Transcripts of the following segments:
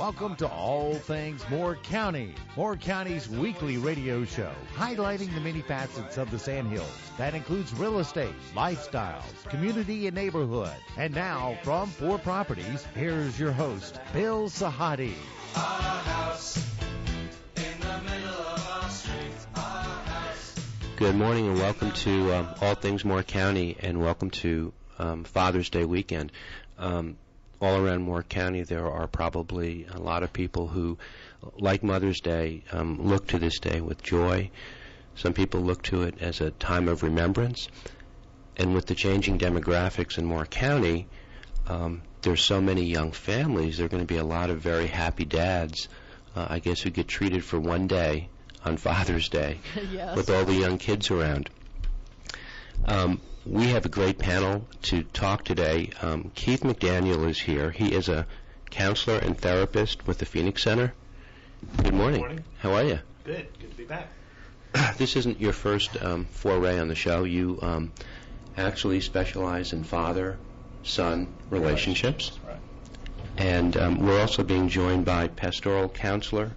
Welcome to All Things Moore County, Moore County's weekly radio show, highlighting the many facets of the Sandhills. That includes real estate, lifestyles, community, and neighborhood. And now, from 4 Properties, here's your host, Bill Sahadi. Our house in the middle of our street. Our house. Good morning and welcome to All Things Moore County, and welcome to Father's Day weekend. All around Moore County, there are probably a lot of people who, like Mother's Day, look to this day with joy. Some people look to it as a time of remembrance. And with the changing demographics in Moore County, there's so many young families. There are going to be a lot of very happy dads, I guess, who get treated for one day on Father's Day Yes. with all the young kids around. We have a great panel to talk today. Keith McDaniel is here. He is a counselor and therapist with the Phoenix Ctr. Good morning. Good morning. How are you? Good to be back. This isn't your first foray on the show. You actually specialize in father-son relationships. Right. And we're also being joined by pastoral counselor,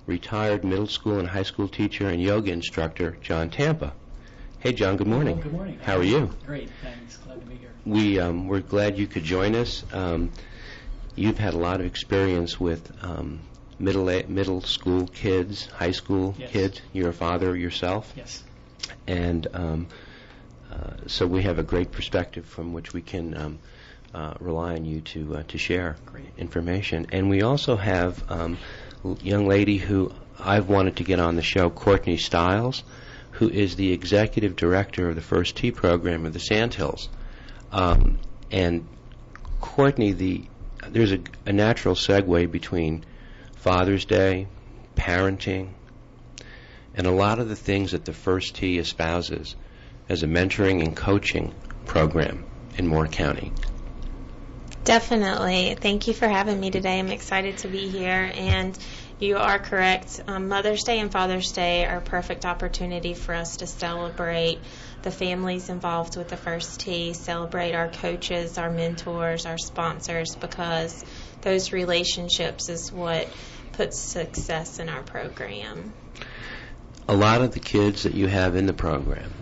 retired middle school and high school teacher, and yoga instructor, John Tampa. Hey, John, good morning. Well, good morning. How are you? Great, thanks. Glad to be here. We're glad you could join us. You've had a lot of experience with middle school kids, high school Yes. kids. You're a father yourself. Yes. And so we have a great perspective from which we can rely on you to share Great. information. And we also have a young lady who I've wanted to get on the show, Courtney Stiles, who is the executive director of the First Tee program of the Sandhills. And Courtney, there's a natural segue between Father's Day, parenting, and a lot of the things that the First Tee espouses as a mentoring and coaching program in Moore County. Definitely. Thank you for having me today. I'm excited to be here, and you are correct. Mother's Day and Father's Day are a perfect opportunity for us to celebrate the families involved with the First Tee, celebrate our coaches, our mentors, our sponsors, because those relationships is what puts success in our program. A lot of the kids that you have in the program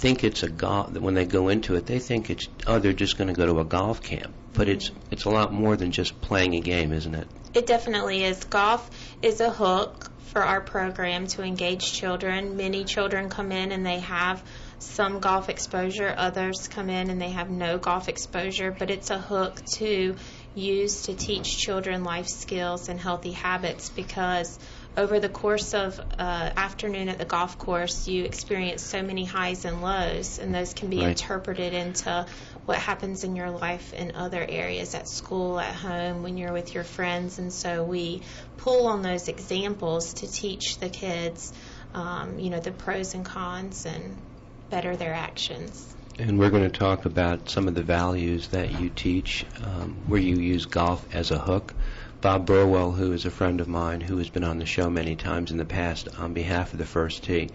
think it's a golf. When they go into it, they think they're just going to go to a golf camp. But it's a lot more than just playing a game, isn't it? It definitely is. Golf is a hook for our program to engage children. Many children come in and they have some golf exposure. Others come in and they have no golf exposure. But it's a hook to use to teach children life skills and healthy habits, because over the course of afternoon at the golf course, you experience so many highs and lows, and those can be Right. interpreted into what happens in your life in other areas, at school, at home, when you're with your friends. And so we pull on those examples to teach the kids, the pros and cons and better their actions. And we're going to talk about some of the values that you teach, where you use golf as a hook. Bob Burwell, who is a friend of mine, who has been on the show many times in the past on behalf of the First Tee,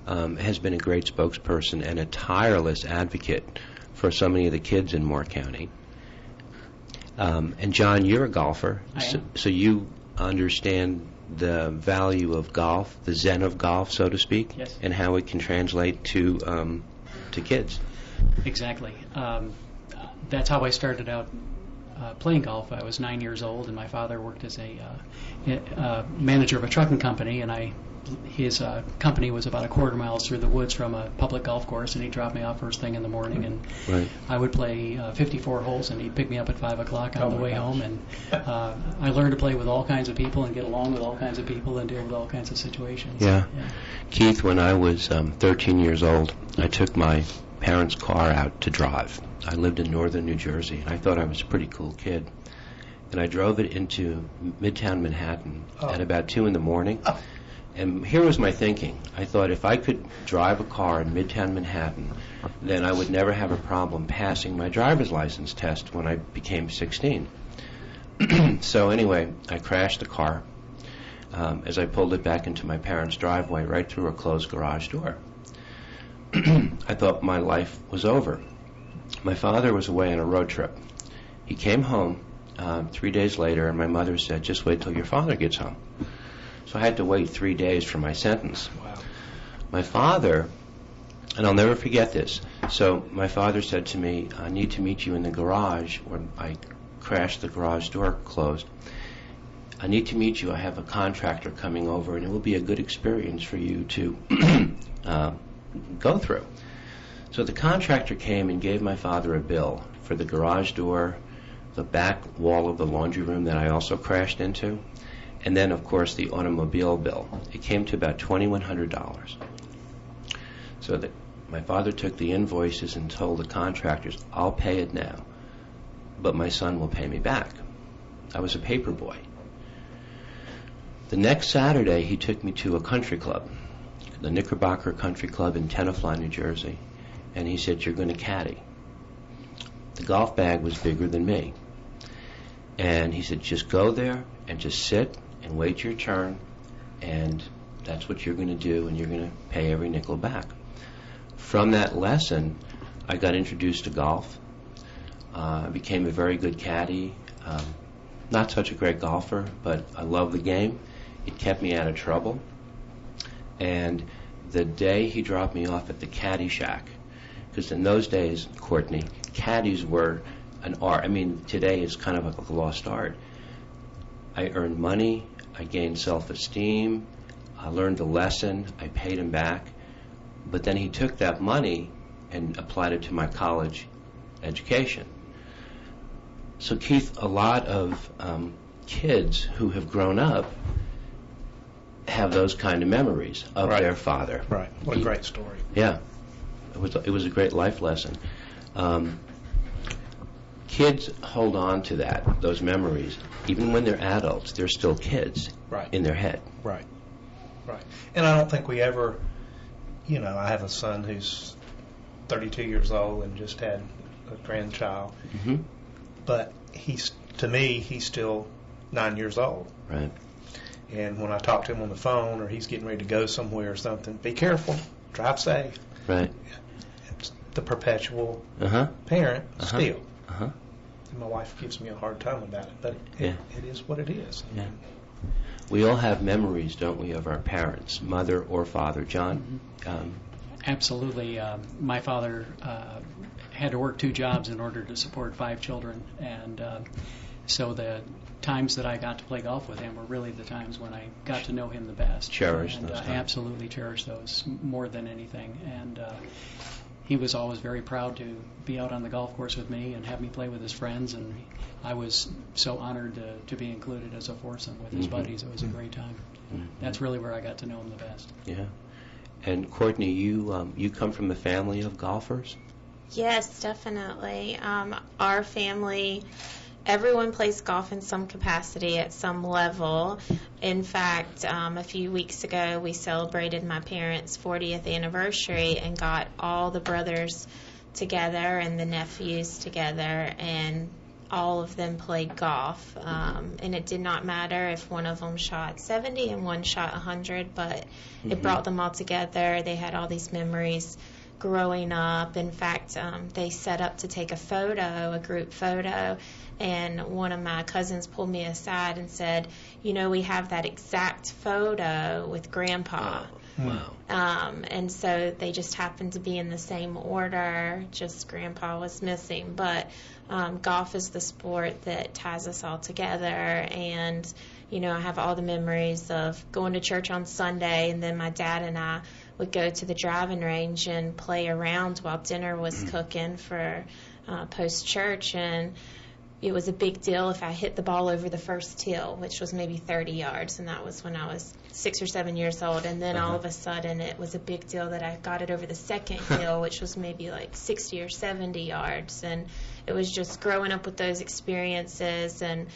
has been a great spokesperson and a tireless advocate for so many of the kids in Moore County. And John, you're a golfer, I am. so you understand the value of golf, the zen of golf, so to speak, Yes. and how it can translate to kids. Exactly. That's how I started out playing golf. I was 9 years old, and my father worked as a manager of a trucking company, and his company was about a quarter mile through the woods from a public golf course, and he dropped me off first thing in the morning, and Right. I would play 54 holes, and he'd pick me up at 5 o'clock on the way home, and I learned to play with all kinds of people and get along with all kinds of people and deal with all kinds of situations. Yeah. Keith, when I was 13 years old, I took my parents' car out to drive. I lived in northern New Jersey, and I thought I was a pretty cool kid. And I drove it into Midtown Manhattan at about 2 in the morning. And here was my thinking. I thought if I could drive a car in Midtown Manhattan, then I would never have a problem passing my driver's license test when I became 16. So anyway, I crashed the car as I pulled it back into my parents' driveway right through a closed garage door. I thought my life was over. My father was away on a road trip. He came home 3 days later, and my mother said, just wait till your father gets home. So I had to wait 3 days for my sentence. Wow. My father, and I'll never forget this, so my father said to me, I need to meet you in the garage, when I crashed, the garage door closed. I need to meet you. I have a contractor coming over, and it will be a good experience for you to go through. So the contractor came and gave my father a bill for the garage door, the back wall of the laundry room that I also crashed into, and then, of course, the automobile bill. It came to about $2,100. So my father took the invoices and told the contractors, I'll pay it now, but my son will pay me back. I was a paper boy. The next Saturday, he took me to a country club, the Knickerbocker Country Club in Tenafly, New Jersey, and he said, you're going to caddy. The golf bag was bigger than me. And he said, just go there and just sit and wait your turn, and that's what you're going to do, and you're going to pay every nickel back. From that lesson, I got introduced to golf. I became a very good caddy. Not such a great golfer, but I love the game. It kept me out of trouble. And the day he dropped me off at the caddy shack, because in those days, Courtney, caddies were an art. I mean, today is kind of like a lost art. I earned money, I gained self-esteem, I learned a lesson, I paid him back. But then he took that money and applied it to my college education. So Keith, a lot of kids who have grown up have those kind of memories of Right. their father. Right. What a great story. Yeah, it was a great life lesson. Kids hold on to those memories. Even when they're adults, they're still kids Right. in their head. Right. Right. And I don't think we ever, I have a son who's 32 years old and just had a grandchild. Mm-hmm. But to me, he's still 9 years old. Right. And when I talk to him on the phone or he's getting ready to go somewhere or something, be careful, drive safe. Right. It's the perpetual Uh-huh. parent Uh-huh. still. Uh-huh. And my wife gives me a hard time about it, but Yeah. it is what it is. Yeah. We all have memories, don't we, of our parents, mother or father. John? Absolutely. My father had to work 2 jobs in order to support 5 children, and so the times that I got to play golf with him were really the times when I got to know him the best. Cherish and, those times. absolutely cherish those more than anything. And he was always very proud to be out on the golf course with me and have me play with his friends, and I was so honored to be included as a foursome with his Mhm. buddies. It was a great time. Mhm. That's really where I got to know him the best. Yeah. And Courtney, you come from a family of golfers? Yes, definitely. Our family, everyone plays golf in some capacity at some level. In fact, a few weeks ago, we celebrated my parents' 40th anniversary and got all the brothers together and the nephews together, and all of them played golf. And it did not matter if one of them shot 70 and one shot 100, but it brought them all together. They had all these memories growing up. In fact, they set up to take a group photo, and one of my cousins pulled me aside and said, we have that exact photo with Grandpa. Wow. And so they just happened to be in the same order, just Grandpa was missing. But golf is the sport that ties us all together, and I have all the memories of going to church on Sunday, and then my dad and I would go to the driving range and play around while dinner was cooking for post-church, and it was a big deal if I hit the ball over the first hill, which was maybe 30 yards, and that was when I was 6 or 7 years old. And then all of a sudden it was a big deal that I got it over the second hill, which was maybe like 60 or 70 yards. And it was just growing up with those experiences, and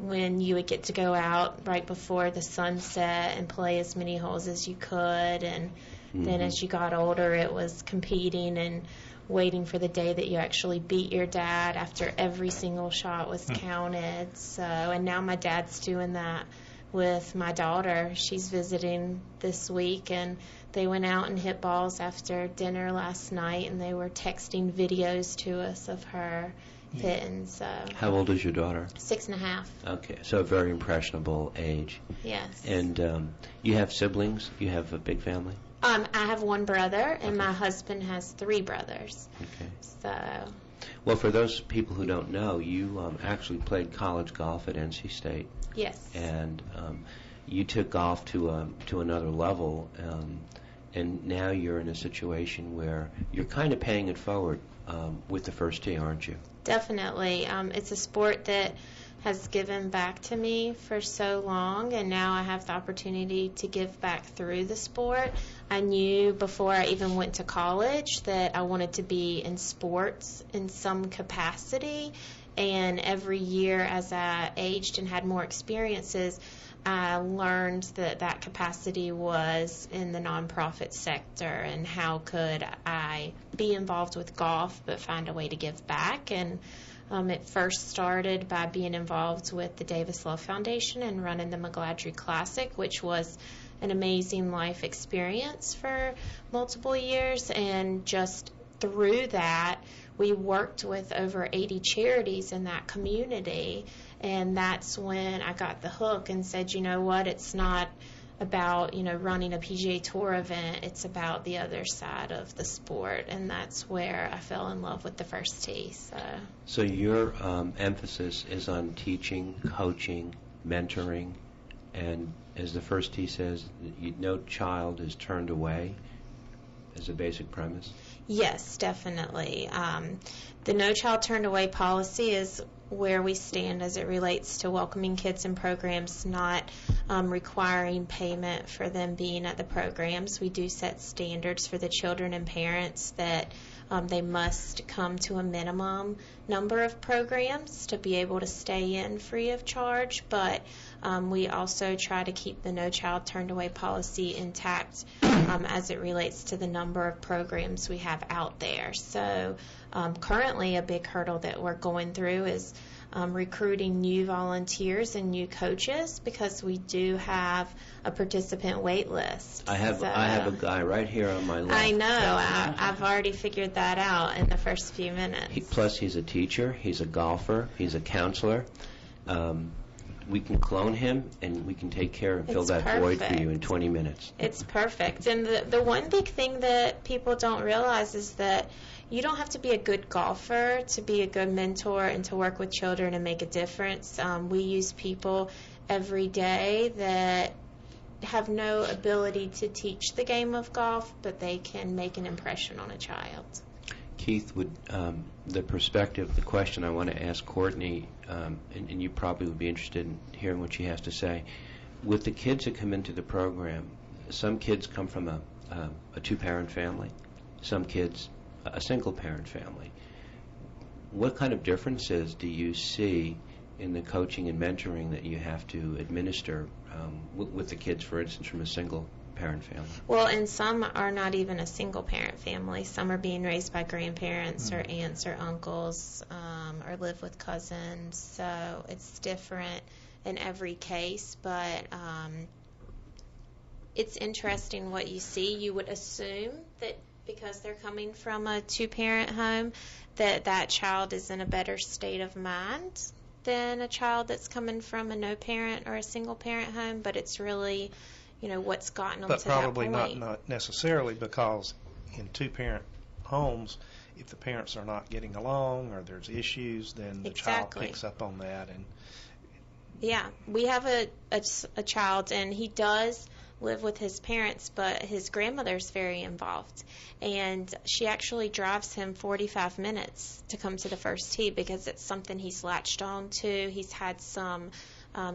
when you would get to go out right before the sunset and play as many holes as you could, and then as you got older, it was competing and waiting for the day that you actually beat your dad after every single shot was counted. So, and now my dad's doing that with my daughter. She's visiting this week, and they went out and hit balls after dinner last night, and they were texting videos to us of her hitting. So How old is your daughter? 6.5. Okay, so a very impressionable age. Yes. And you have siblings? You have a big family? I have one brother, and Okay. my husband has 3 brothers. Okay. So Well, for those people who don't know, you actually played college golf at NC State, yes. and you took golf to another level, and now you're in a situation where you're kind of paying it forward with the first tee, aren't you? Definitely. It's a sport that has given back to me for so long, and now I have the opportunity to give back through the sport. I knew before I even went to college that I wanted to be in sports in some capacity, and every year as I aged and had more experiences, I learned that that capacity was in the nonprofit sector, and how could I be involved with golf but find a way to give back. And it first started by being involved with the Davis Love Foundation and running the McGladrey Classic, which was an amazing life experience for multiple years. And just through that, we worked with over 80 charities in that community. And that's when I got the hook and said, you know what, it's not about, running a PGA Tour event. It's about the other side of the sport. And that's where I fell in love with the first tee. So your emphasis is on teaching, coaching, mentoring, and as the first tee says, no child is turned away as a basic premise? Yes, definitely. The No Child Turned Away policy is where we stand as it relates to welcoming kids in programs, not requiring payment for them being at the programs. We do set standards for the children and parents that they must come to a minimum number of programs to be able to stay in free of charge, but we also try to keep the No Child Turned Away policy intact as it relates to the number of programs we have out there. So currently a big hurdle that we're going through is recruiting new volunteers and new coaches, because we do have a participant wait list. I have a guy right here on my left. I know. I've already figured that out in the first few minutes. Plus, he's a teacher, he's a golfer, he's a counselor. We can clone him, and we can take care and fill It's that void for perfect. you in 20 minutes. It's perfect. And the one big thing that people don't realize is that you don't have to be a good golfer to be a good mentor and to work with children and make a difference. We use people every day that have no ability to teach the game of golf, but they can make an impression on a child. Keith, would the question I want to ask Courtney, and you probably would be interested in hearing what she has to say. With the kids that come into the program, some kids come from a two-parent family, some kids a single-parent family. What kind of differences do you see in the coaching and mentoring that you have to administer with the kids, for instance, from a single-parent family? Well, and some are not even a single-parent family. Some are being raised by grandparents or aunts or uncles or live with cousins. So it's different in every case, but it's interesting what you see. You would assume that because they're coming from a two-parent home, that child is in a better state of mind than a child that's coming from a no-parent or a single-parent home, but it's really, what's gotten them But to that probably point. not necessarily, because in two-parent homes, if the parents are not getting along or there's issues, then the child Exactly. picks up on that. And Yeah, we have a child, and he does live with his parents, but his grandmother's very involved, and she actually drives him 45 minutes to come to the first tee because it's something he's latched on to. He's had some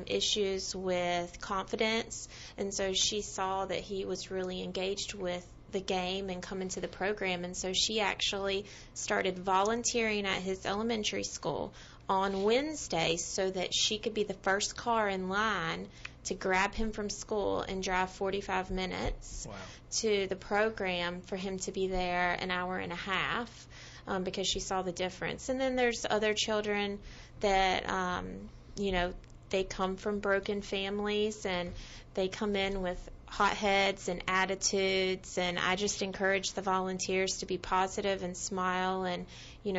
issues with confidence, and so she saw that he was really engaged with the game and coming to the program, and so she actually started volunteering at his elementary school on Wednesdays so that she could be the first car in line to grab him from school and drive 45 minutes wow. to the program for him to be there an hour and a half because she saw the difference. And then there's other children that, they come from broken families and they come in with hotheads and attitudes, and I just encourage the volunteers to be positive and smile and,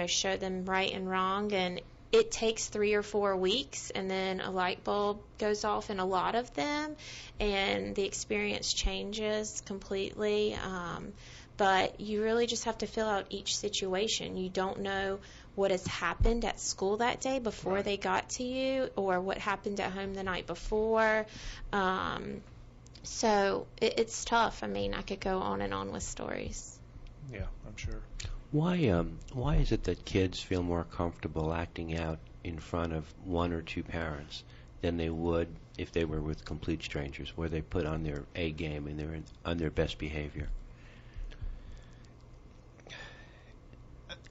show them right and wrong. And it takes 3 or 4 weeks, and then a light bulb goes off in a lot of them, and the experience changes completely. But you really just have to fill out each situation. You don't know what has happened at school that day before they got to you, or what happened at home the night before. So it's tough. I mean, I could go on and on with stories. Yeah, I'm sure. Why is it that kids feel more comfortable acting out in front of 1 or 2 parents than they would if they were with complete strangers, where they put on their A game and they're on their best behavior?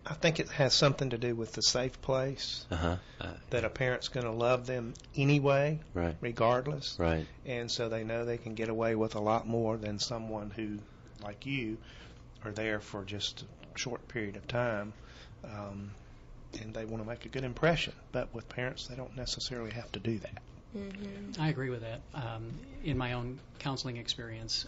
I think it has something to do with the safe place, that a parent's going to love them anyway, regardless. Right. And so they know they can get away with a lot more than someone who, like you, are there for just a short period of time, and they want to make a good impression. But with parents, they don't necessarily have to do that. Mm-hmm. I agree with that. In my own counseling experience,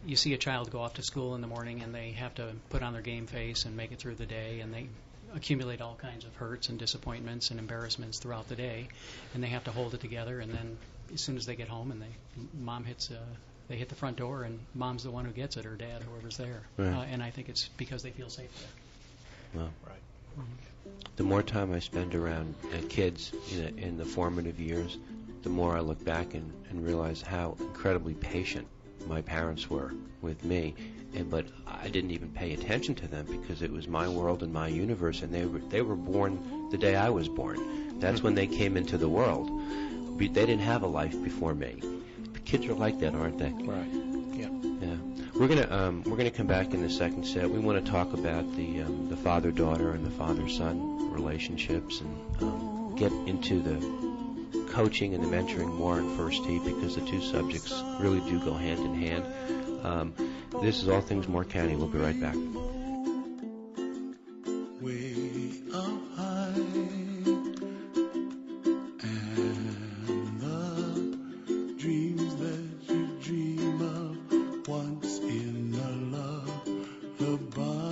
you see a child go off to school in the morning and they have to put on their game face and make it through the day, and they accumulate all kinds of hurts and disappointments and embarrassments throughout the day, and they have to hold it together. And then as soon as they get home and they hit the front door, and mom's the one who gets it, or dad, whoever's there. Right. And I think it's because they feel safe there. Well, Right. the more time I spend around kids in the formative years, the more I look back and realize how incredibly patient my parents were with me, but I didn't even pay attention to them because it was my world and my universe, and they were born the day I was born. That's when they came into the world. They didn't have a life before me. But kids are like that, aren't they? Right. Yeah. Yeah. We're gonna come back in the second set. We want to talk about the father-daughter and the father-son relationships, and get into the coaching and the mentoring more in First Tee, because the two subjects really do go hand in hand. This is All Things Moore County. We'll be right back. Way up high, and the dreams that you dream of once in a lullaby.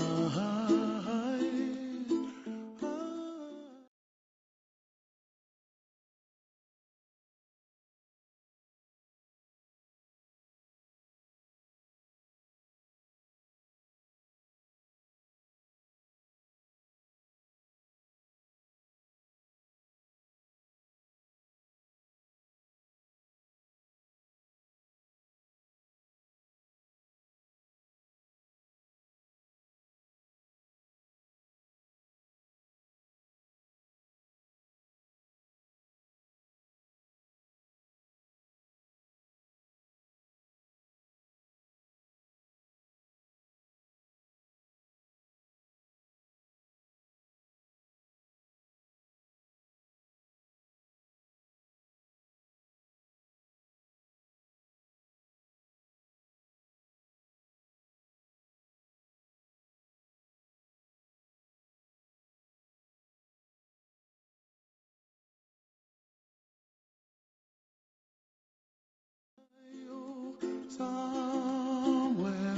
Somewhere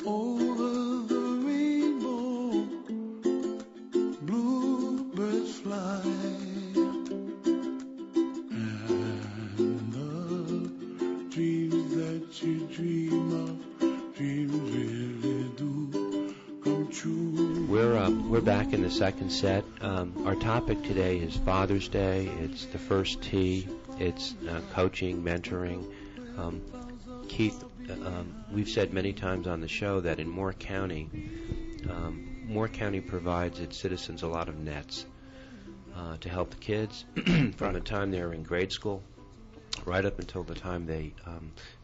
over the rainbow, bluebirds fly, and the dreams that you dream of, dreams really do come true. We're back in the second set. Our topic today is Father's Day. It's the First Tee. It's coaching, mentoring. Keith, we've said many times on the show that in Moore County provides its citizens a lot of nets to help the kids from the time they're in grade school right up until the time they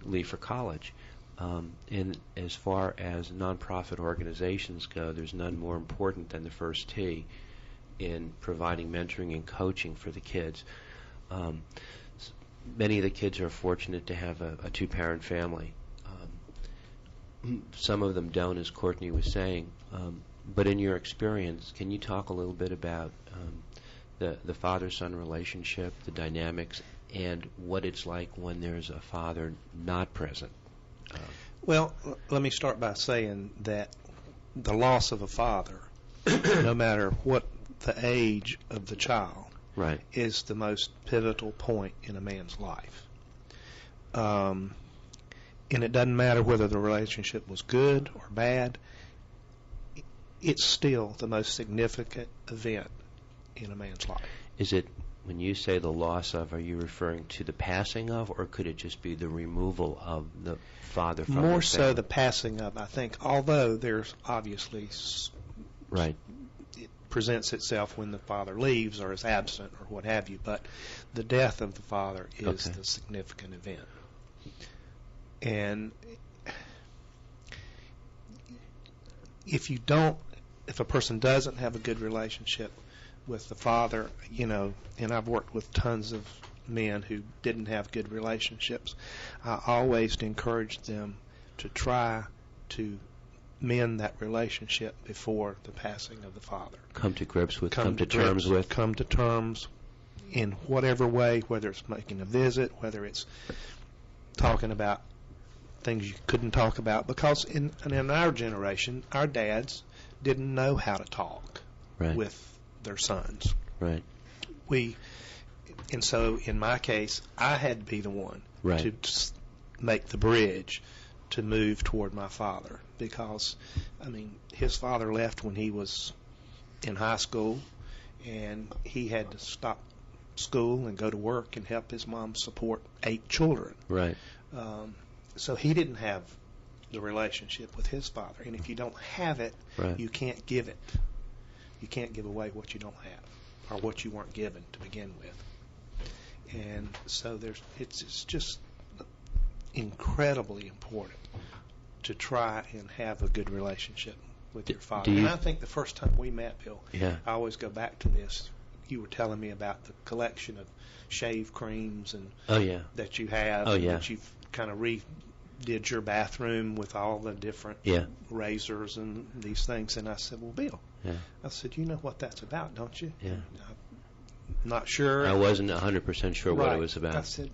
leave for college. And as far as nonprofit organizations go, there's none more important than the First Tee in providing mentoring and coaching for the kids. Many of the kids are fortunate to have a two-parent family. Some of them don't, as Courtney was saying. But in your experience, can you talk a little bit about the father-son relationship, the dynamics and what it's like when there's a father not present. Well, let me start by saying that the loss of a father, no matter what the age of the child, Right. is the most pivotal point in a man's life. And it doesn't matter whether the relationship was good or bad, it's still the most significant event in a man's life. Is it, when you say the loss of, are you referring to the passing of, or could it just be the removal of the father from More the so family? the passing of, I think, although there's obviously Right. it presents itself when the father leaves or is absent or what have you, but the death of the father is Okay. the significant event. And if a person doesn't have a good relationship with the father, and I've worked with tons of men who didn't have good relationships, I always encourage them to try to mend that relationship before the passing of the father. Come to grips with, come to grips, terms with. Come to terms in whatever way, whether it's making a visit, whether it's talking about things you couldn't talk about, because in our generation, our dads didn't know how to talk Right. with their sons. Right. And so in my case, I had to be the one Right. to make the bridge to move toward my father, because his father left when he was in high school, and he had to stop school and go to work and help his mom support 8 children. Right. So he didn't have the relationship with his father, and if you don't have it, Right. you can't give it. You can't give away what you don't have, or what you weren't given to begin with. And so it's just incredibly important to try and have a good relationship with your father. And I think the first time we met, Bill, Yeah. I always go back to this. You were telling me about the collection of shave creams and Oh, yeah. that you have, Oh, and yeah. that you've kind of redid your bathroom with all the different Yeah. razors and these things. And I said, well, Bill, Yeah. I said, you know what that's about, don't you? Yeah. I'm not sure. I wasn't 100% sure what Right. it was about. I said,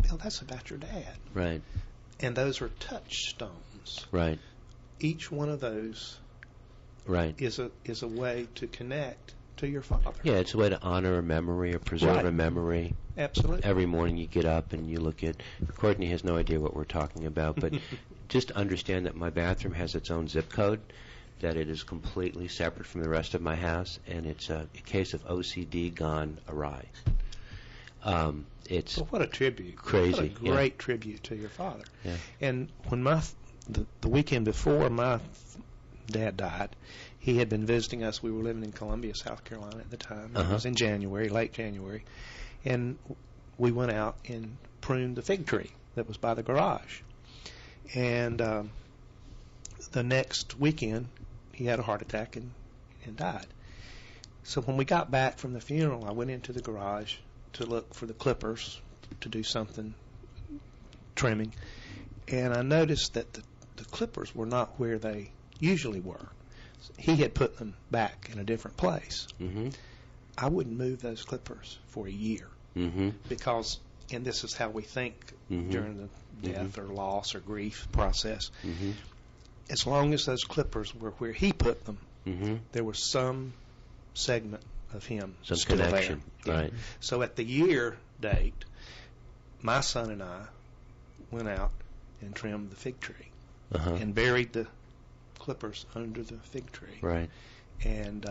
Bill, that's about your dad. Right. And those are touchstones. Right. Each one of those Right. is a way to connect to your father. Yeah, it's a way to honor a memory or preserve Right. a memory. Absolutely. Every morning you get up and you look at, Courtney has no idea what we're talking about, but just understand that my bathroom has its own zip code, that it is completely separate from the rest of my house, and it's a case of OCD gone awry. It's Well, what a tribute. Crazy, What a yeah. great tribute to your father. Yeah. And when the weekend before my dad died, he had been visiting us. We were living in Columbia, South Carolina at the time. It was in January, late January. And we went out and pruned the fig tree that was by the garage. And the next weekend, he had a heart attack and died. So when we got back from the funeral, I went into the garage to look for the clippers to do something trimming. And I noticed that the clippers were not where they usually were. He had put them back in a different place. Mm-hmm. I wouldn't move those clippers for a year Mm-hmm. because, and this is how we think Mhm. during the death or loss or grief process, Mm-hmm. as long as those clippers were where he put them, Mm-hmm. there was some segment of him Some still connection. there. Yeah. Right. So at the year date, my son and I went out and trimmed the fig tree Uh-huh. and buried the clippers under the fig tree. Right. And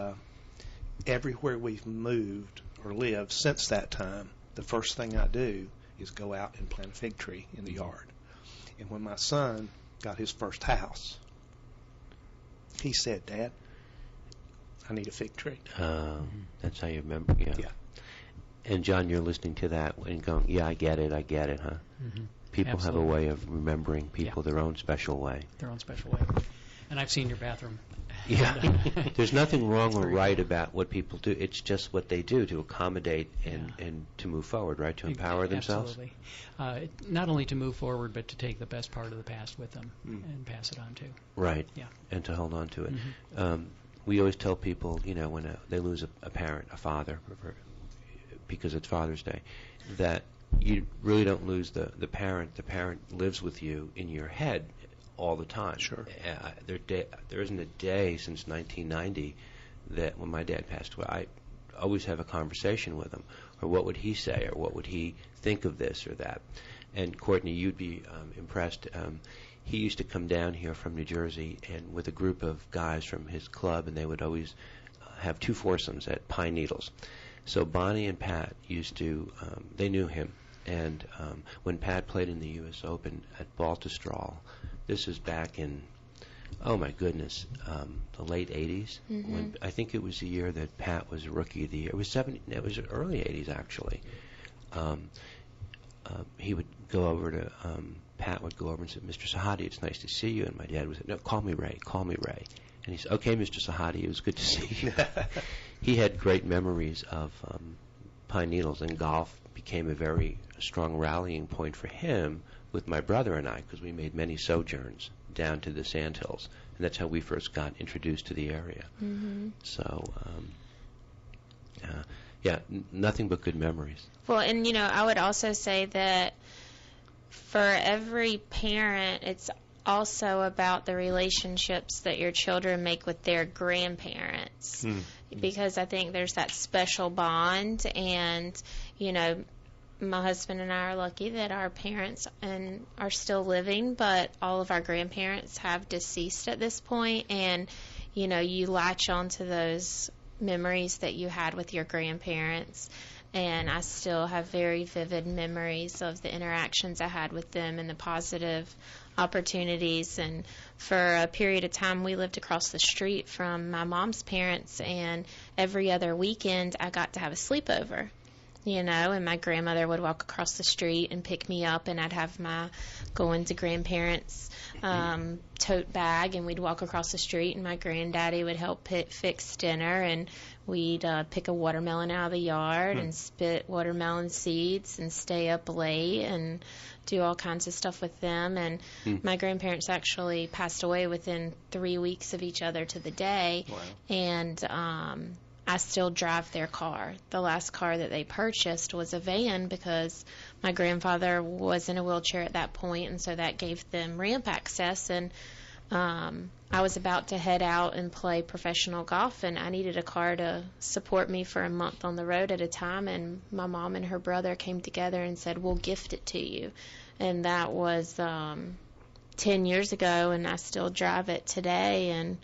everywhere we've moved or lived since that time, the first thing I do is go out and plant a fig tree in the yard. And when my son got his first house, he said, Dad, I need a fig tree. That's how you remember. Yeah. Yeah. And John, you're listening to that and going, yeah, I get it, huh? Mm-hmm. People Absolutely. have a way of remembering people their own special way. Their own special way. And I've seen your bathroom. Yeah. There's nothing wrong or Very right good. about what people do. It's just what they do to accommodate and to move forward, right? To empower themselves. Absolutely. Not only to move forward, but to take the best part of the past with them and pass it on to. Right. Yeah. And to hold on to it. Mhm. We always tell people, when they lose a parent, a father, because it's Father's Day, that you really don't lose the parent. The parent lives with you in your head all the time. Sure. There isn't a day since 1990 that when my dad passed away, I always have a conversation with him, or what would he say, or what would he think of this or that. And Courtney, you'd be impressed. He used to come down here from New Jersey and with a group of guys from his club, and they would always have two foursomes at Pine Needles. So Bonnie and Pat used to, they knew him. And when Pat played in the U.S. Open at Baltusrol, this is back in, oh my goodness, the late 80s. Mm-hmm. When I think it was the year that Pat was Rookie of the Year. It was early 80s actually. He would go over to, Pat would go over and say, "Mr. Sahadi, it's nice to see you." And my dad would say, "No, call me Ray, call me Ray." And he said, "Okay, Mr. Sahadi, it was good to see you." He had great memories of Pine Needles, and golf became a very strong rallying point for him with my brother and I, because we made many sojourns down to the Sandhills, and that's how we first got introduced to the area. Mm-hmm. So, nothing but good memories. Well, and I would also say that for every parent, it's also about the relationships that your children make with their grandparents. Because I think there's that special bond, and my husband and I are lucky that our parents are still living, but all of our grandparents have deceased at this point, and you latch onto those memories that you had with your grandparents. And I still have very vivid memories of the interactions I had with them and the positive opportunities. And for a period of time, we lived across the street from my mom's parents, and every other weekend I got to have a sleepover. And my grandmother would walk across the street and pick me up, and I'd have my going to grandparents' tote bag, and we'd walk across the street, and my granddaddy would help fix dinner, and we'd pick a watermelon out of the yard and spit watermelon seeds and stay up late and do all kinds of stuff with them. And my grandparents actually passed away within 3 weeks of each other to the day. Wow. And I still drive their car. The last car that they purchased was a van, because my grandfather was in a wheelchair at that point, and so that gave them ramp access. And I was about to head out and play professional golf, and I needed a car to support me for a month on the road at a time, and my mom and her brother came together and said, "We'll gift it to you." And that was 10 years ago, and I still drive it today. And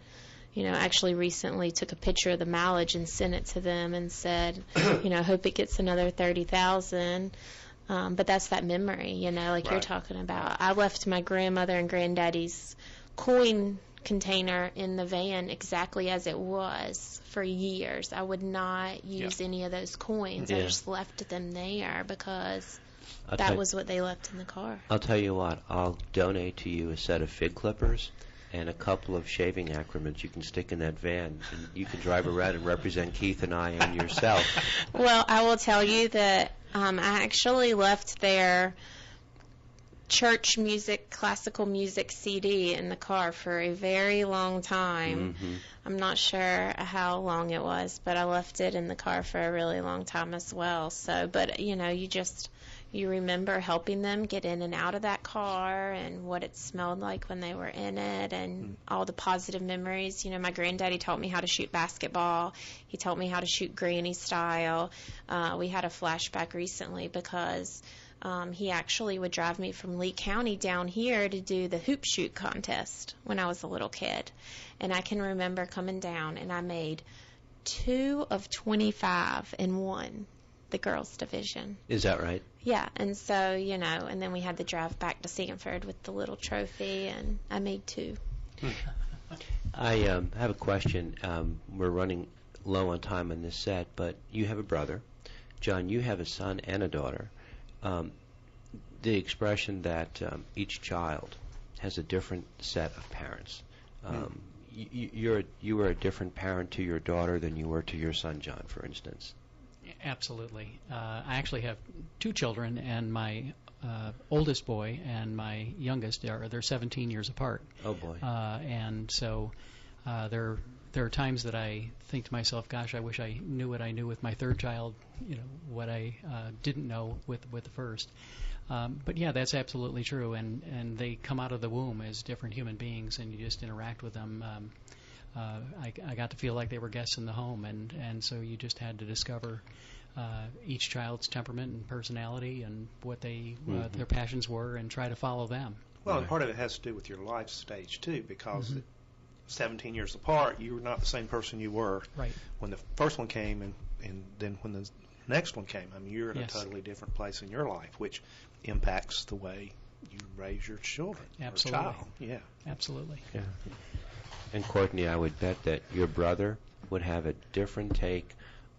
actually recently took a picture of the mileage and sent it to them and said, hope it gets another 30,000. But that's that memory, like you're talking about. I left my grandmother and granddaddy's coin container in the van exactly as it was for years. I would not use any of those coins. I just left them there because that was what they left in the car. I'll tell you what, I'll donate to you a set of fig clippers and a couple of shaving accoutrements you can stick in that van, and you can drive around and represent Keith and I and yourself. Well, I will tell you that I actually left their church music, classical music CD in the car for a very long time. Mm-hmm. I'm not sure how long it was, but I left it in the car for a really long time as well. So, but you remember helping them get in and out of that car and what it smelled like when they were in it, and all the positive memories. My granddaddy taught me how to shoot basketball. He taught me how to shoot granny style. We had a flashback recently because he actually would drive me from Lee County down here to do the hoop shoot contest when I was a little kid. And I can remember coming down, and I made 2 of 25 and won the girls' division. Is that right? Yeah, and so, and then we had to drive back to Sanford with the little trophy, and I made 2. I have a question. We're running low on time on this set, but you have a brother. John, you have a son and a daughter. The expression that each child has a different set of parents. You were a different parent to your daughter than you were to your son, John, for instance. Absolutely. I actually have 2 children, and my oldest boy and my youngest they're 17 years apart. Oh boy. And so they're there are times that I think to myself, gosh, I wish I knew what I knew with my third child, what I didn't know with the first. But yeah, that's absolutely true, and they come out of the womb as different human beings, and you just interact with them. I got to feel like they were guests in the home, and so you just had to discover each child's temperament and personality and what their passions were, and try to follow them. Well, and part of it has to do with your life stage too, because at 17 years apart, you were not the same person you were when the first one came, and then when the next one came. I mean, you're in a totally different place in your life, which impacts the way you raise your children. Absolutely. Or child. Yeah. Absolutely. Yeah. And Courtney, I would bet that your brother would have a different take,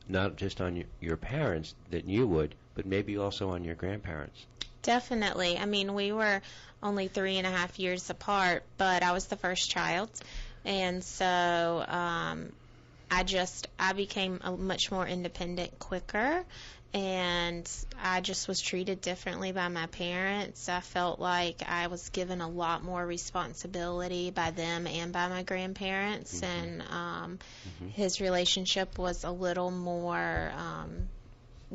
not just on your parents than you would, but maybe also on your grandparents. Definitely. I mean, we were only 3.5 years apart, but I was the first child, and so I became a much more independent quicker, and I just was treated differently by my parents. I felt like I was given a lot more responsibility by them and by my grandparents, and his relationship was a little more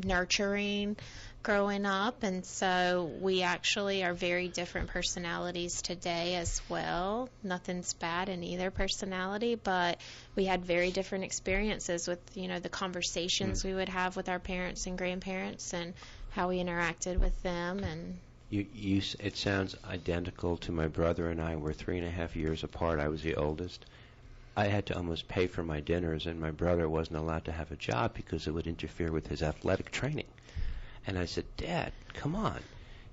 nurturing growing up, and so we actually are very different personalities today as well. Nothing's bad in either personality, but we had very different experiences with the conversations we would have with our parents and grandparents and how we interacted with them. And it sounds identical to my brother and I. We're 3.5 years apart. I was the oldest. I had to almost pay for my dinners, and my brother wasn't allowed to have a job because it would interfere with his athletic training. And I said, Dad, come on.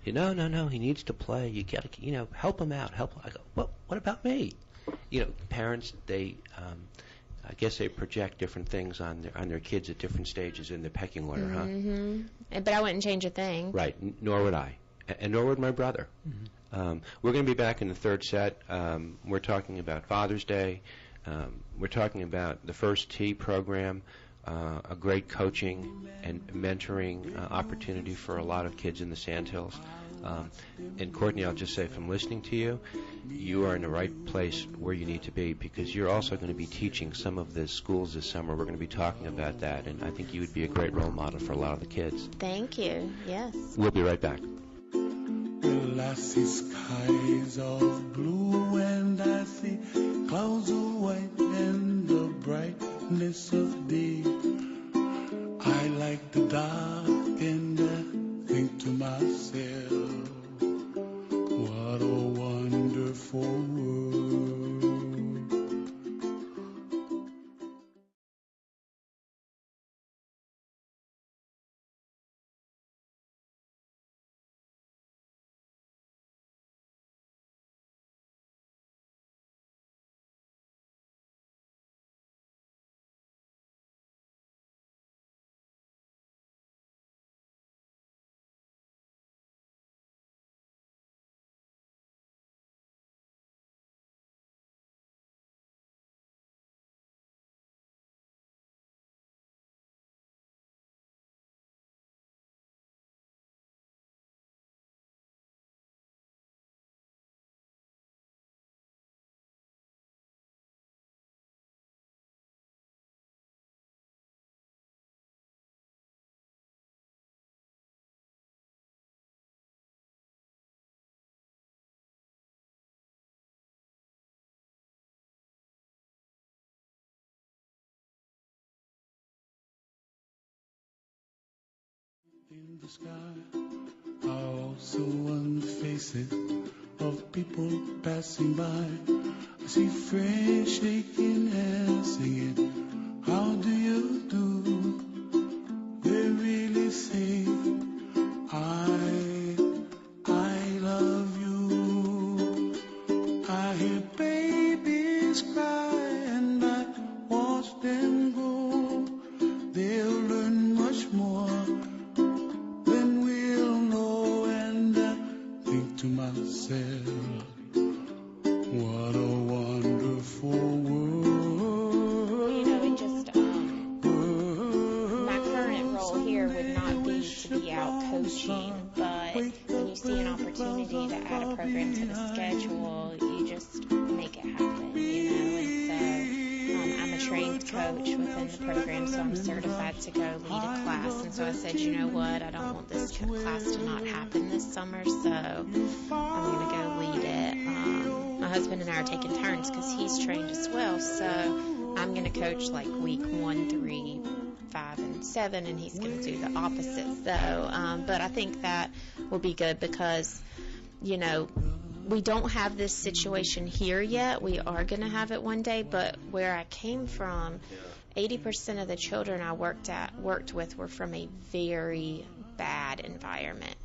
No, he needs to play. You got to, help him out. Help him. I go, what about me? Parents, I guess they project different things on their kids at different stages in the pecking order, huh? But I wouldn't change a thing. Right, nor would I. And nor would my brother. We're going to be back in the third set. We're talking about Father's Day. We're talking about the First Tee program, a great coaching and mentoring opportunity for a lot of kids in the Sandhills. And Courtney, I'll just say, from listening to you, you are in the right place where you need to be, because you're also going to be teaching some of the schools this summer. We're going to be talking about that, and I think you would be a great role model for a lot of the kids. Thank you. Yes. We'll be right back. Well, I see skies of blue, and I see clouds of white and the brightness of day. I like the dark, and I think to myself, what a wonderful world. In the sky, I also on the faces of people passing by. I see friends shaking hands, singing, how do you do? They really say, I love you. I hear babies cry, and I watch them go. They'll learn much more than we'll know, and I think to myself, what a wonderful world. It just, my current role here would not be to be out coaching, but when you see an opportunity to add a program to the schedule, you just make it happen, and so I'm a coach within the program, so I'm certified to go lead a class. And so I said, you know what, I don't want this class to not happen this summer, so I'm going to go lead it. My husband and I are taking turns because he's trained as well, so I'm going to coach like week 1, 3, 5, and 7, and he's going to do the opposite. So, but I think that will be good because, you know, we don't have this situation here yet. We are going to have it one day, but where I came from, 80% of the children I worked with were from a very bad environment.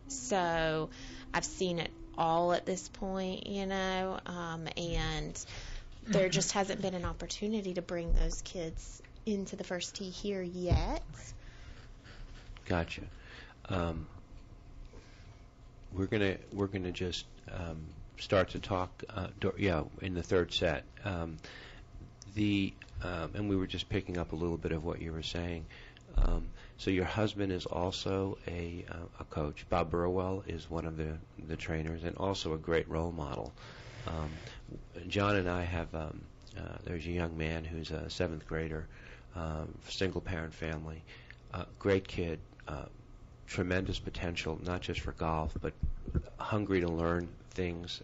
So I've seen it all at this point, you know, and there just hasn't been an opportunity to bring those kids into the first tee here yet. Gotcha. We're gonna just start to talk. In the third set. And we were just picking up a little bit of what you were saying. So your husband is also a coach. Bob Burwell is one of the trainers, and also a great role model. John and I have. There's a young man who's a 7th grader, single parent family, great kid. Tremendous potential, not just for golf, but hungry to learn things.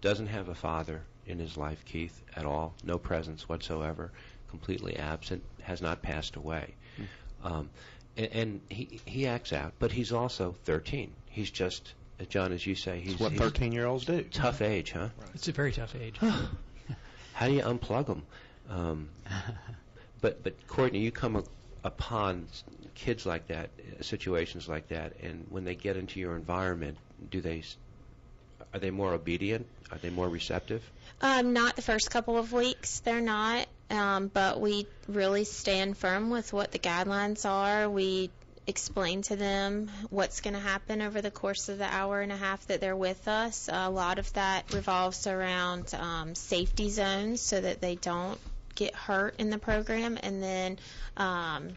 Doesn't have a father in his life, Keith, at all. No presence whatsoever. Completely absent. Has not passed away. And he acts out, but he's also 13. He's just, John, as you say, he's what 13-year-olds do. Tough age, huh? Right. It's a very tough age. How do you unplug them? But Courtney, you come upon kids like that, situations like that, and when they get into your environment, are they more obedient? Are they more receptive? Not the first couple of weeks, they're not, but we really stand firm with what the guidelines are. We explain to them what's going to happen over the course of the hour and a half that they're with us. A lot of that revolves around safety zones so that they don't get hurt in the program, and then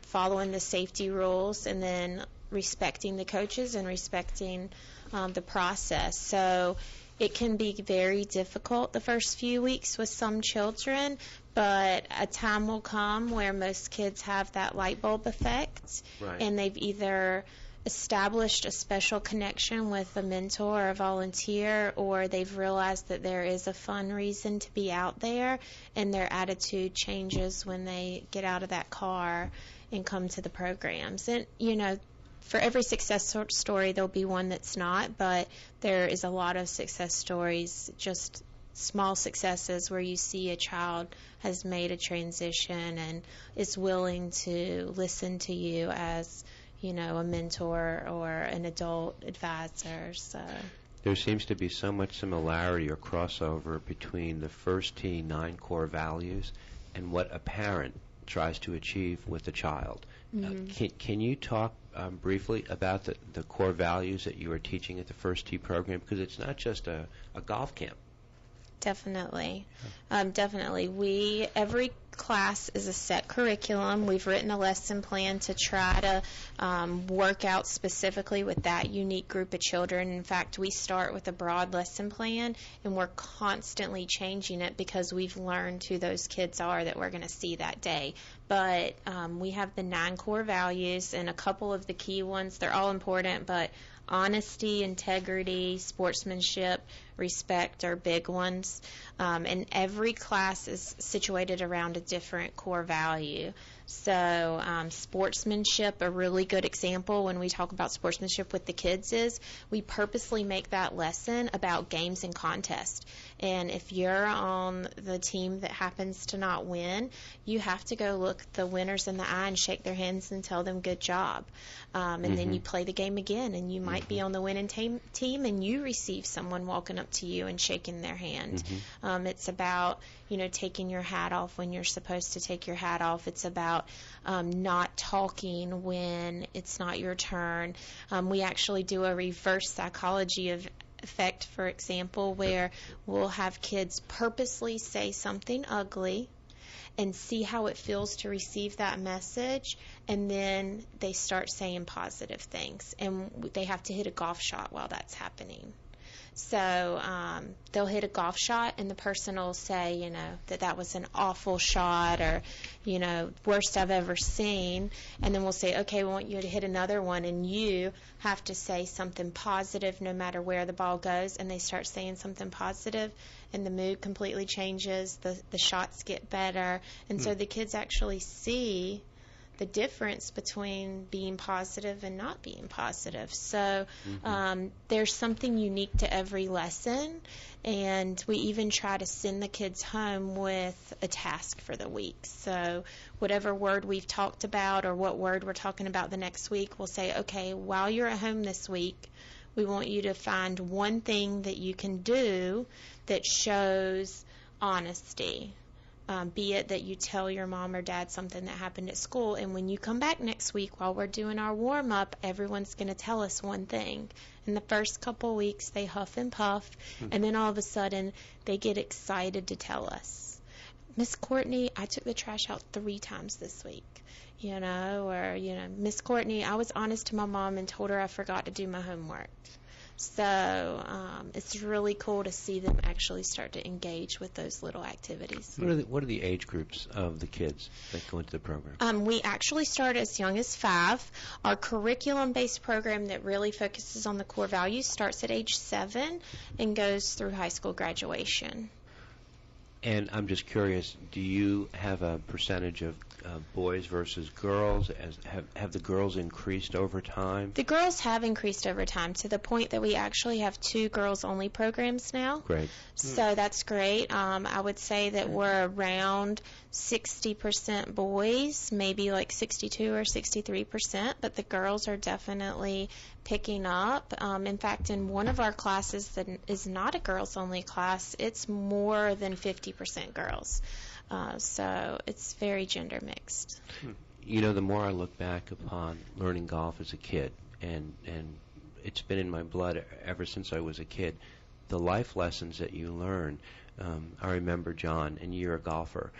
following the safety rules, and then respecting the coaches and respecting the process. So it can be very difficult the first few weeks with some children, but a time will come where most kids have that light bulb effect, right, and they've either established a special connection with a mentor or a volunteer, or they've realized that there is a fun reason to be out there, and their attitude changes when they get out of that car and come to the programs. And, you know, for every success story, there'll be one that's not, but there is a lot of success stories, just small successes where you see a child has made a transition and is willing to listen to you as, you know, a mentor or an adult advisor. So there seems to be so much similarity or crossover between the first tee 9 core values and what a parent tries to achieve with a child. Mm-hmm. Can you talk briefly about the core values that you are teaching at the first tee program? Because it's not just a golf camp. Definitely. Definitely. Every class is a set curriculum. We've written a lesson plan to try to work out specifically with that unique group of children. In fact, we start with a broad lesson plan, and we're constantly changing it because we've learned who those kids are that we're going to see that day. But we have the 9 core values, and a couple of the key ones. They're all important, but honesty, integrity, sportsmanship, respect are big ones. And every class is situated around a different core value. So sportsmanship, a really good example when we talk about sportsmanship with the kids is we purposely make that lesson about games and contests. And if you're on the team that happens to not win, you have to go look the winners in the eye and shake their hands and tell them good job. And then you play the game again, and you might be on the winning team and you receive someone walking up to you and shaking their hand. It's about, you know, taking your hat off when you're supposed to take your hat off. It's about not talking when it's not your turn. We actually do a reverse psychology of effect, for example, where we'll have kids purposely say something ugly and see how it feels to receive that message, and then they start saying positive things, and they have to hit a golf shot while that's happening. So they'll hit a golf shot, and the person will say, you know, that was an awful shot, or, you know, worst I've ever seen. And then we'll say, okay, we want you to hit another one, and you have to say something positive no matter where the ball goes. And they start saying something positive, and the mood completely changes. The shots get better. And so the kids actually see the difference between being positive and not being positive. So there's something unique to every lesson, and we even try to send the kids home with a task for the week. So whatever word we've talked about or what word we're talking about the next week, we'll say, okay, while you're at home this week, we want you to find one thing that you can do that shows honesty. Be it that you tell your mom or dad something that happened at school, and when you come back next week while we're doing our warm-up, everyone's going to tell us one thing. In the first couple weeks, they huff and puff, and then all of a sudden, they get excited to tell us. Miss Courtney, I took the trash out 3 times this week. You know, or, you know, Miss Courtney, I was honest to my mom and told her I forgot to do my homework. So it's really cool to see them actually start to engage with those little activities. What are the age groups of the kids that go into the program? We actually start as young as 5. Our curriculum-based program that really focuses on the core values starts at age 7 and goes through high school graduation. And I'm just curious, do you have a percentage of boys versus girls? Have the girls increased over time? The girls have increased over time to the point that we actually have 2 girls-only programs now. Great. So that's great. I would say that we're around 60% boys, maybe like 62 or 63%, but the girls are definitely picking up. In fact, in one of our classes that is not a girls-only class, it's more than 50% girls. So it's very gender mixed. You know, the more I look back upon learning golf as a kid, and it's been in my blood ever since I was a kid, the life lessons that you learn. I remember, John, and you're a golfer,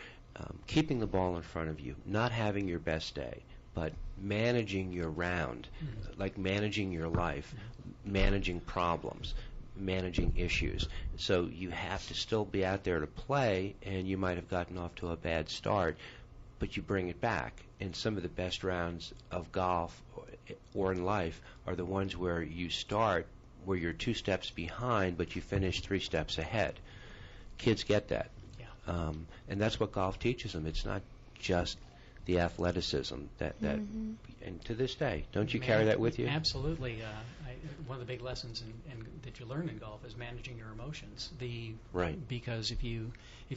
keeping the ball in front of you, not having your best day, but managing your round, like managing your life, managing problems, managing issues. So you have to still be out there to play, and you might have gotten off to a bad start, but you bring it back. And some of the best rounds of golf or in life are the ones where you start where you're 2 steps behind, but you finish 3 steps ahead. Kids get that. Yeah. And that's what golf teaches them. It's not just the athleticism that and to this day, don't you carry that with you? Absolutely. One of the big lessons that you learn in golf is managing your emotions. Right. Because if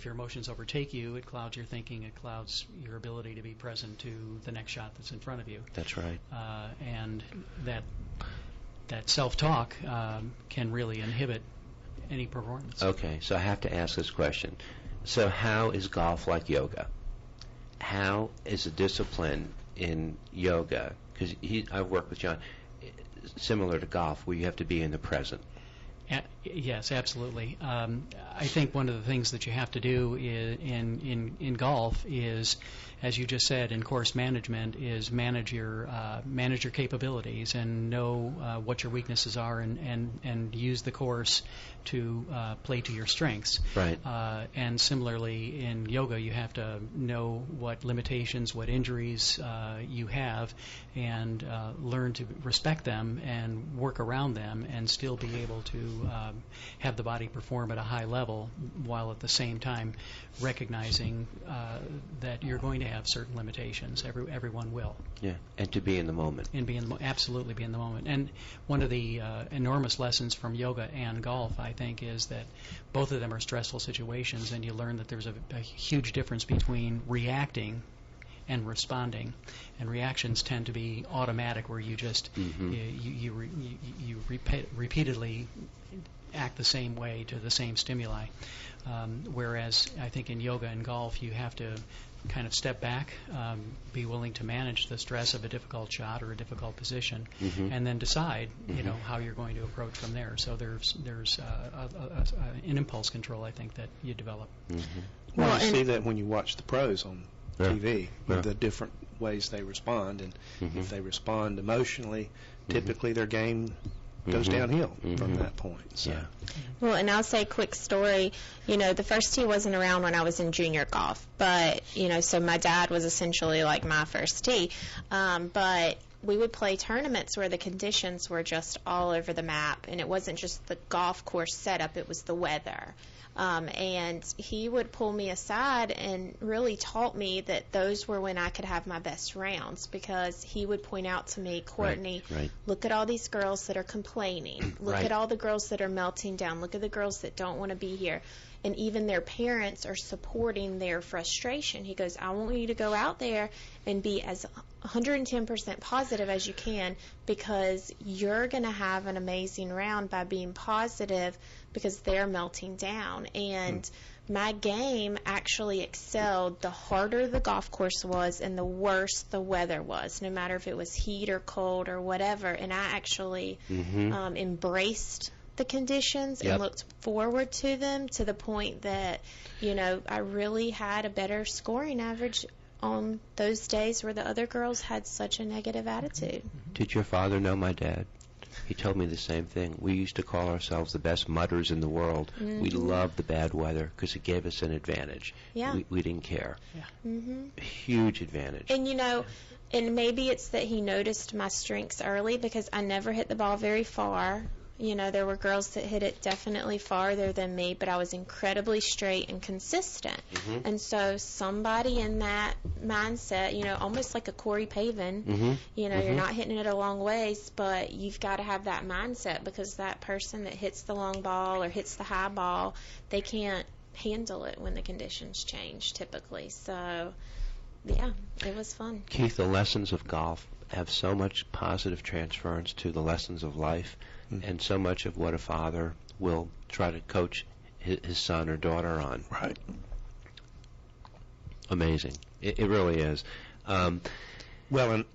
your emotions overtake you, it clouds your thinking, it clouds your ability to be present to the next shot that's in front of you. That's right. And that self-talk can really inhibit any performance. Okay, so I have to ask this question. So how is golf like yoga? How is a discipline in yoga, because I've worked with John, similar to golf, where you have to be in the present? Yes, absolutely. I think one of the things that you have to do in golf is, as you just said, in course management, is manage your capabilities and know what your weaknesses are, and use the course to play to your strengths. Right. And similarly, in yoga, you have to know what limitations, what injuries you have, and learn to respect them and work around them, and still be able to have the body perform at a high level, while at the same time recognizing that you're going to have certain limitations. Everyone will. Yeah, and to be in the moment. And absolutely be in the moment. And one of the enormous lessons from yoga and golf, I think, is that both of them are stressful situations, and you learn that there's a huge difference between reacting and responding. And reactions tend to be automatic, where you just you repeatedly act the same way to the same stimuli. Whereas I think in yoga and golf, you have to kind of step back, be willing to manage the stress of a difficult shot or a difficult position, and then decide, how you're going to approach from there. So there's an impulse control, I think, that you develop. Well, you see that when you watch the pros on TV, the different ways they respond, and if they respond emotionally, typically their game goes downhill from that point. So. Yeah. Well, and I'll say a quick story. The first tee wasn't around when I was in junior golf, but, so my dad was essentially like my first tee. But we would play tournaments where the conditions were just all over the map, and it wasn't just the golf course setup, it was the weather. And he would pull me aside and really taught me that those were when I could have my best rounds, because he would point out to me, Courtney, Right. look at all these girls that are complaining. Look Right. at all the girls that are melting down. Look at the girls that don't want to be here. And even their parents are supporting their frustration. He goes, I want you to go out there and be as 110% positive as you can, because you're going to have an amazing round by being positive, because they're melting down. And my game actually excelled the harder the golf course was and the worse the weather was, no matter if it was heat or cold or whatever. And I actually embraced the conditions and looked forward to them, to the point that, I really had a better scoring average on those days where the other girls had such a negative attitude. Did your father know my dad? He told me the same thing. We used to call ourselves the best mudders in the world. We loved the bad weather because it gave us an advantage. Yeah. We didn't care. Huge advantage. And, and maybe it's that he noticed my strengths early, because I never hit the ball very far. There were girls that hit it definitely farther than me, but I was incredibly straight and consistent. And so somebody in that mindset, almost like a Corey Pavin, you're not hitting it a long ways, but you've got to have that mindset, because that person that hits the long ball or hits the high ball, they can't handle it when the conditions change typically. So, yeah, it was fun. Keith, the lessons of golf have so much positive transference to the lessons of life, and so much of what a father will try to coach his son or daughter on. Right. Amazing. It really is. Well, and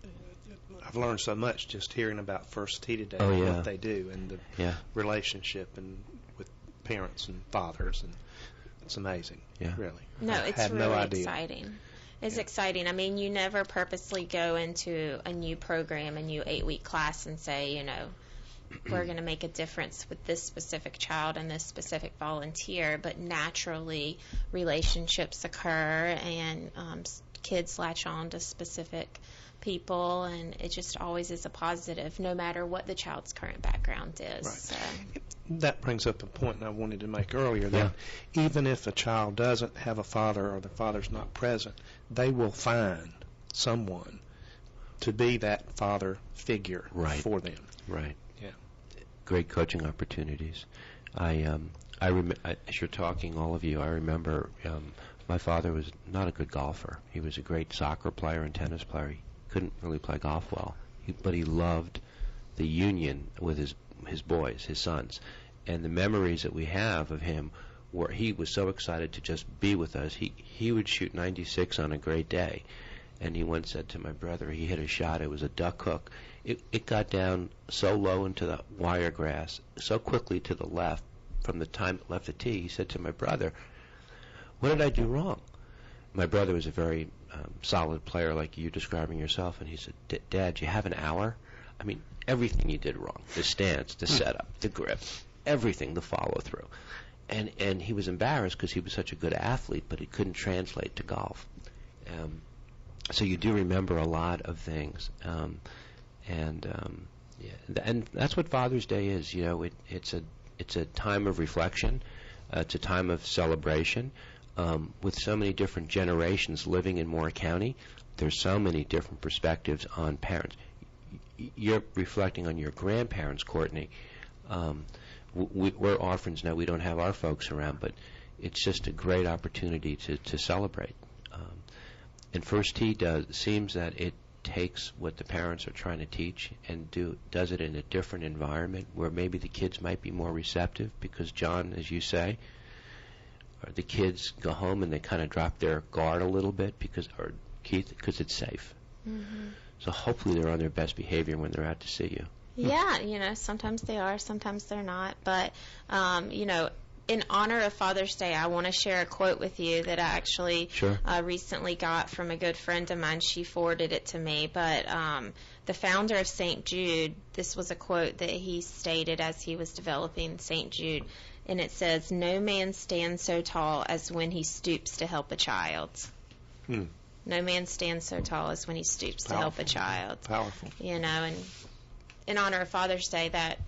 I've learned so much just hearing about First Tee today, Oh, yeah. what they do, and the relationship and with parents and fathers, and it's amazing. Yeah. Really. No, I it's had really no idea. exciting. It's exciting. I mean, you never purposely go into a new program, a new 8-week class, and say, we're going to make a difference with this specific child and this specific volunteer. But naturally, relationships occur, and kids latch on to specific people, and it just always is a positive, no matter what the child's current background is. Right. So. That brings up a point I wanted to make earlier, that even if a child doesn't have a father or the father's not present, they will find someone to be that father figure for them. Right. Yeah. Great coaching opportunities. As you're talking, all of you, I remember my father was not a good golfer. He was a great soccer player and tennis player. He couldn't really play golf well, but he loved the union with his boys, his sons. And the memories that we have of him, where he was so excited to just be with us. He would shoot 96 on a great day. And he once said to my brother, he hit a shot, it was a duck hook. It got down so low into the wire grass, so quickly to the left, from the time it left the tee. He said to my brother, what did I do wrong? My brother was a very solid player, like you describing yourself, and he said, Dad, you have an hour? I mean, everything you did wrong. The stance, the setup, the grip, everything, the follow-through. And he was embarrassed because he was such a good athlete, but it couldn't translate to golf. So you do remember a lot of things. And that's what Father's Day is. It's a time of reflection. It's a time of celebration. With so many different generations living in Moore County, there's so many different perspectives on parents. You're reflecting on your grandparents, Courtney. We're orphans now. We don't have our folks around, but it's just a great opportunity to celebrate. And First Tee seems that it takes what the parents are trying to teach and does it in a different environment where maybe the kids might be more receptive, because, John, as you say, the kids go home and they kind of drop their guard a little bit because it's safe. Mm-hmm. So hopefully they're on their best behavior when they're out to see you. Yeah, sometimes they are, sometimes they're not. But, in honor of Father's Day, I want to share a quote with you that I actually recently got from a good friend of mine. She forwarded it to me. But the founder of St. Jude, this was a quote that he stated as he was developing St. Jude. and it says, "No man stands so tall as when he stoops to help a child." No man stands so tall as when he stoops to help a child. Powerful. You know, and in honor of Father's Day, that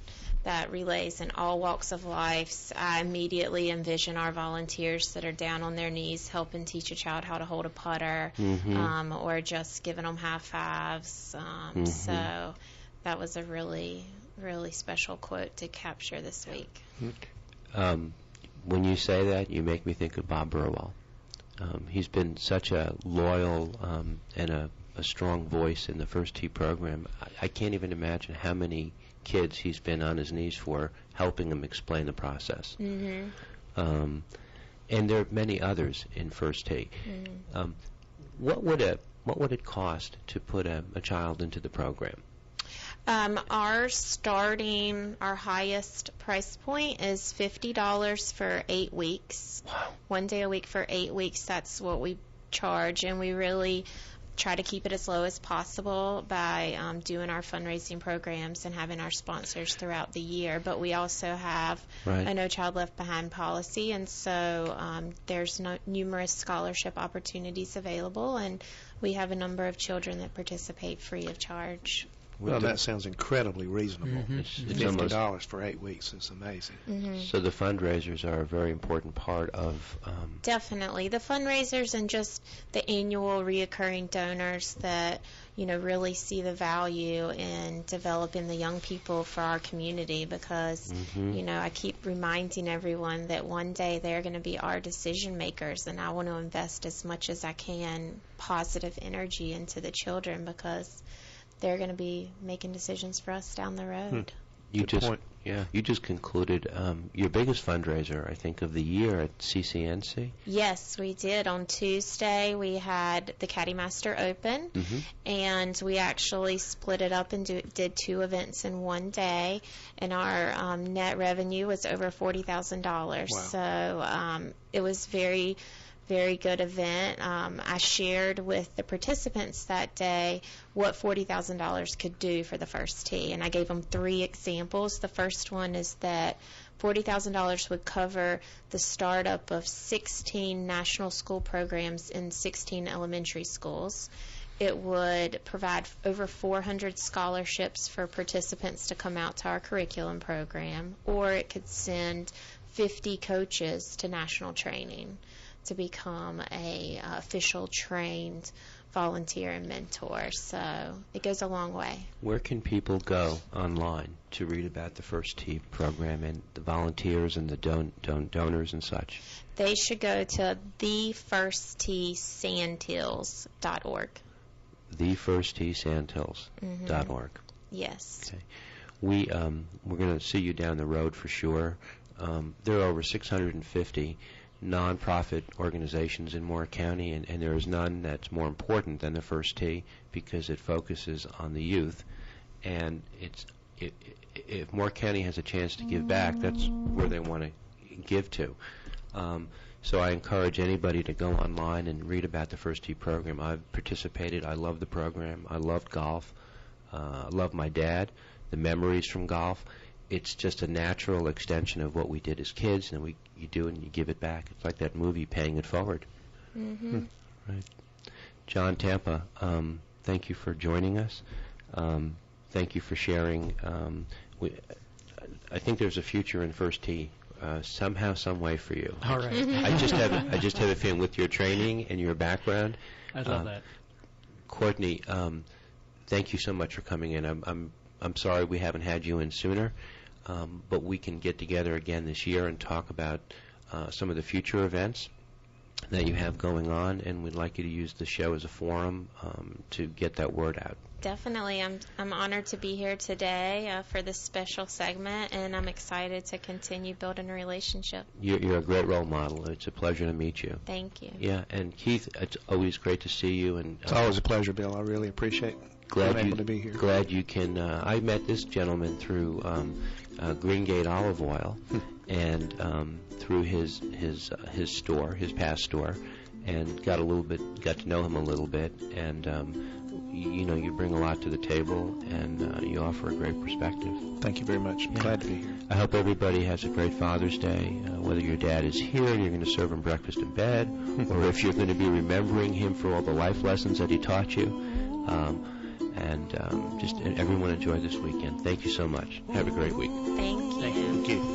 relays in all walks of life. I immediately envision our volunteers that are down on their knees helping teach a child how to hold a putter, or just giving them high fives. So that was a really, really special quote to capture this week. When you say that, you make me think of Bob Burwell. He's been such a loyal and a strong voice in the First Tee program. I can't even imagine how many kids he's been on his knees for, helping them explain the process. And there are many others in First Tee. What would it cost to put a child into the program? Our highest price point is $50 for 8 weeks. Wow. 1 day a week for 8 weeks. That's what we charge, and we really try to keep it as low as possible by doing our fundraising programs and having our sponsors throughout the year. But we also have a No Child Left Behind policy, and so there's numerous scholarship opportunities available, and we have a number of children that participate free of charge. Well, that sounds incredibly reasonable. It's $50 for 8 weeks is amazing. So the fundraisers are a very important part of... Definitely. The fundraisers and just the annual reoccurring donors that, really see the value in developing the young people for our community, because, I keep reminding everyone that one day they're going to be our decision makers, and I want to invest as much as I can positive energy into the children, because they're going to be making decisions for us down the road. You just concluded your biggest fundraiser, I think, of the year at CCNC. Yes, we did. On Tuesday, we had the Caddy Master Open, and we actually split it up and did 2 events in one day, and our net revenue was over $40,000. Wow. So it was very, very good event. I shared with the participants that day what $40,000 could do for the First Tee, and I gave them 3 examples. The first one is that $40,000 would cover the startup of 16 national school programs in 16 elementary schools. It would provide over 400 scholarships for participants to come out to our curriculum program, or it could send 50 coaches to national training to become a official trained volunteer and mentor. So it goes a long way. Where can people go online to read about the First Tee program and the volunteers and the donors and such? They should go to thefirsttteesandhills.org. Thefirsttteesandhills.org. Yes. Okay. We're going to see you down the road for sure. There are over 650 nonprofit organizations in Moore County, and there is none that's more important than the First Tee, because it focuses on the youth. And if Moore County has a chance to give back, that's where they want to give to. So I encourage anybody to go online and read about the First Tee program. I've participated. I love the program. I loved golf. I love my dad, the memories from golf. It's just a natural extension of what we did as kids, and you do it and you give it back. It's like that movie, Paying It Forward. Right. John Tampa, thank you for joining us. Thank you for sharing. I think there's a future in First Tee, somehow, some way for you. All right. I just have a feeling with your training and your background. I love that. Courtney, thank you so much for coming in. I'm sorry we haven't had you in sooner, but we can get together again this year and talk about some of the future events that you have going on, and we'd like you to use the show as a forum to get that word out. Definitely. I'm honored to be here today for this special segment, and I'm excited to continue building a relationship. You're a great role model. It's a pleasure to meet you. Thank you. Yeah, and Keith, it's always great to see you. And it's always a pleasure, Bill. I really appreciate being able to be here. Glad you can. I met this gentleman through Greengate Olive Oil, and through his store, his past store, and got to know him a little bit, and you bring a lot to the table, and you offer a great perspective. Thank you very much. I'm glad to be here. I hope everybody has a great Father's Day. Whether your dad is here, you're going to serve him breakfast in bed, or if you're going to be remembering him for all the life lessons that he taught you. Just everyone enjoy this weekend. Thank you so much. Have a great week. Thank you. Thank you.